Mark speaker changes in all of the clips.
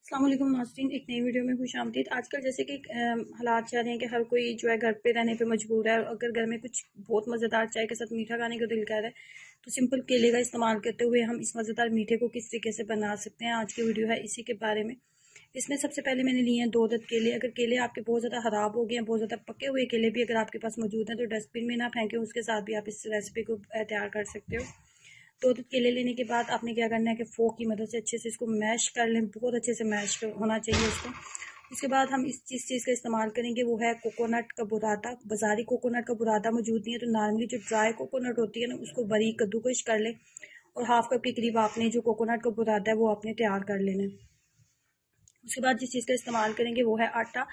Speaker 1: अस्सलाम वालेकुम नाज़रीन, एक नई वीडियो में खुशामदीद। आजकल जैसे कि हालात चाह रहे हैं कि हर कोई जो है घर पे रहने पे मजबूर है। अगर घर में कुछ बहुत मज़ेदार चाय के साथ मीठा खाने को दिल कर रहा है तो सिंपल केले का इस्तेमाल करते हुए हम इस मज़ेदार मीठे को किस तरीके से बना सकते हैं, आज की वीडियो है इसी के बारे में। इसमें सबसे पहले मैंने लिए हैं 2 अदद केले। अगर केले आपके बहुत ज़्यादा ख़राब हो गए हैं, बहुत ज़्यादा पके हुए केले भी अगर आपके पास मौजूद हैं तो डस्टबिन में ना फेंकें, उसके साथ भी आप इस रेसिपी को तैयार कर सकते हो। 2 दूध केले लेने के बाद आपने क्या करना है कि फोक की मदद से अच्छे से इसको मैश कर लें, बहुत अच्छे से मैश होना चाहिए इसको। उसके बाद हम इस चीज़ का इस्तेमाल करेंगे, वो है कोकोनट का बुरादा। बाजारी कोकोनट का बुरादा मौजूद नहीं है तो नॉर्मली जो ड्राई कोकोनट होती है ना, उसको बारीक कद्दूकश कर लें और हाफ कप के करीब आपने जो कोकोनट का बुरादा है वो आपने तैयार कर लेना है। उसके बाद जिस चीज़ का इस्तेमाल करेंगे वो है आटा।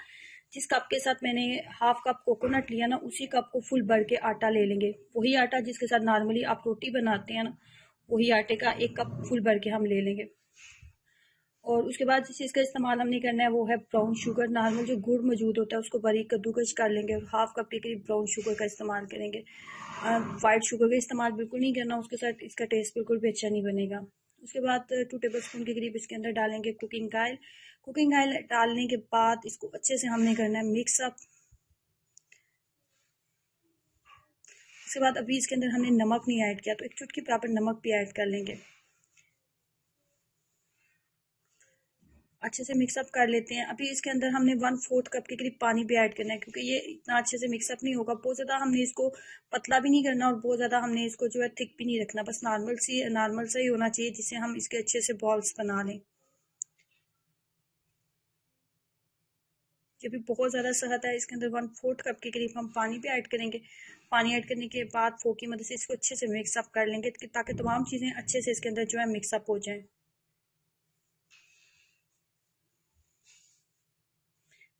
Speaker 1: जिस कप के साथ मैंने हाफ कप कोकोनट लिया ना, उसी कप को फुल भर के आटा ले लेंगे। वही आटा जिसके साथ नॉर्मली आप रोटी बनाते हैं ना, वही आटे का 1 कप फुल भर के हम ले लेंगे। और उसके बाद जिस चीज़ का इस्तेमाल हमने करना है वो है ब्राउन शुगर। नॉर्मल जो गुड़ मौजूद होता है उसको बारीक कद्दूकस कर लेंगे और हाफ कप के करीब ब्राउन शुगर का इस्तेमाल करेंगे। वाइट शुगर का इस्तेमाल बिल्कुल नहीं करना, उसके साथ इसका टेस्ट बिल्कुल भी अच्छा नहीं बनेगा। उसके बाद 2 टेबल स्पून के करीब इसके अंदर डालेंगे कुकिंग ऑयल। कुकिंग ऑयल डालने के बाद इसको अच्छे से हमने करना है मिक्स अप। उसके बाद अभी इसके अंदर हमने नमक नहीं ऐड किया तो 1 चुटकी बराबर नमक भी ऐड कर लेंगे। अच्छे से मिक्सअप कर लेते हैं। अभी इसके अंदर हमने 1/4 कप के करीब पानी भी ऐड करना है, क्योंकि ये इतना अच्छे से मिक्सअप नहीं होगा। बहुत ज़्यादा हमने इसको पतला भी नहीं करना और बहुत ज़्यादा हमने इसको जो है थिक भी नहीं रखना, बस नॉर्मल सा ही होना चाहिए जिससे हम इसके अच्छे से बॉल्स बना लें। ये भी बहुत ज़्यादा सहत है। इसके अंदर 1/4 कप के करीब हम पानी भी ऐड करेंगे। पानी ऐड करने के बाद फोक की मदद से इसको अच्छे से मिक्सअप कर लेंगे ताकि तमाम चीज़ें अच्छे से इसके अंदर जो है मिक्सअप हो जाएं।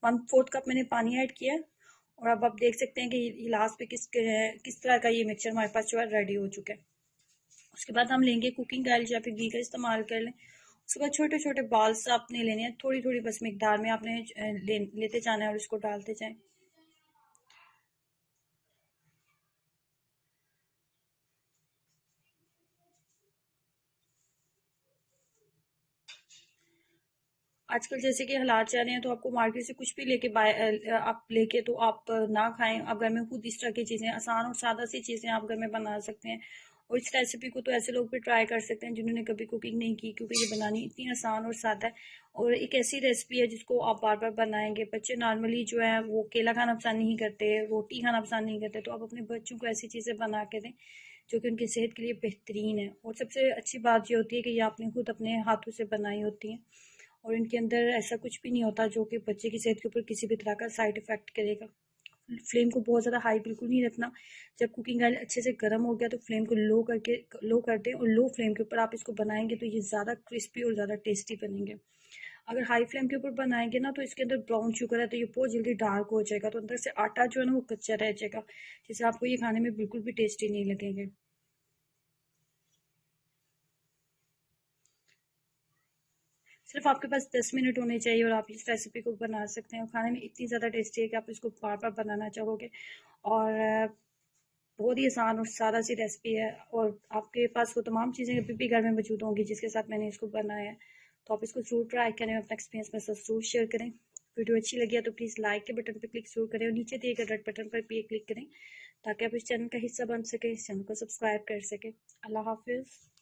Speaker 1: 1/4 कप मैंने पानी ऐड किया और अब आप देख सकते हैं कि लास्ट पे किस तरह का ये मिक्सचर हमारे पास जो है रेडी हो चुका है। उसके बाद हम लेंगे कुकिंग ऑयल या फिर घी का इस्तेमाल कर लें। उसके बाद छोटे छोटे बॉल्स आपने लेने हैं, थोड़ी थोड़ी बस मिकदार में आपने लेते जाना है और इसको डालते जाएं। आजकल जैसे कि हालात जा रहे हैं तो आपको मार्केट से कुछ भी आप लेके तो आप ना खाएं। आप घर में खुद इस तरह की चीज़ें, आसान और सादा सी चीज़ें आप घर में बना सकते हैं। और इस रेसिपी को तो ऐसे लोग भी ट्राई कर सकते हैं जिन्होंने कभी कुकिंग नहीं की, क्योंकि ये बनानी इतनी आसान और सादा है। और एक ऐसी रेसिपी है जिसको आप बार बार बनाएंगे। बच्चे नॉर्मली जो है वो केला खाना पसंद नहीं करते, रोटी खाना पसंद नहीं करते, तो आप अपने बच्चों को ऐसी चीज़ें बना के दें जो कि उनकी सेहत के लिए बेहतरीन है। और सबसे अच्छी बात ये होती है कि ये आपने खुद अपने हाथों से बनाई होती हैं और इनके अंदर ऐसा कुछ भी नहीं होता जो कि बच्चे की सेहत के ऊपर किसी भी तरह का साइड इफेक्ट करेगा। फ्लेम को बहुत ज़्यादा हाई बिल्कुल नहीं रखना। जब कुकिंग ऑयल अच्छे से गर्म हो गया तो फ्लेम को लो कर दें और लो फ्लेम के ऊपर आप इसको बनाएंगे तो ये ज़्यादा क्रिस्पी और ज़्यादा टेस्टी बनेंगे। अगर हाई फ्लेम के ऊपर बनाएंगे ना तो इसके अंदर ब्राउन शुगर है तो ये बहुत जल्दी डार्क हो जाएगा, तो अंदर से आटा जो है ना वो कच्चा रह जाएगा, जिससे आपको ये खाने में बिल्कुल भी टेस्टी नहीं लगेंगे। सिर्फ आपके पास 10 मिनट होने चाहिए और आप इस रेसिपी को बना सकते हैं। खाने में इतनी ज़्यादा टेस्टी है कि आप इसको बार बार बनाना चाहोगे। और बहुत ही आसान और सादा सी रेसिपी है और आपके पास वो तमाम चीज़ें अभी भी घर में मौजूद होंगी जिसके साथ मैंने इसको बनाया है। तो आप इसको ज़रूर ट्राई करें, अपना एक्सपीरियंस मेरे साथ ज़रूर शेयर करें। वीडियो अच्छी लगी है तो प्लीज़ लाइक के बटन पर क्लिक जरूर करें और नीचे दिए गए रेड बटन पर भी क्लिक करें ताकि आप इस चैनल का हिस्सा बन सकें, इस चैनल को सब्सक्राइब कर सकें। अल्लाह हाफिज़।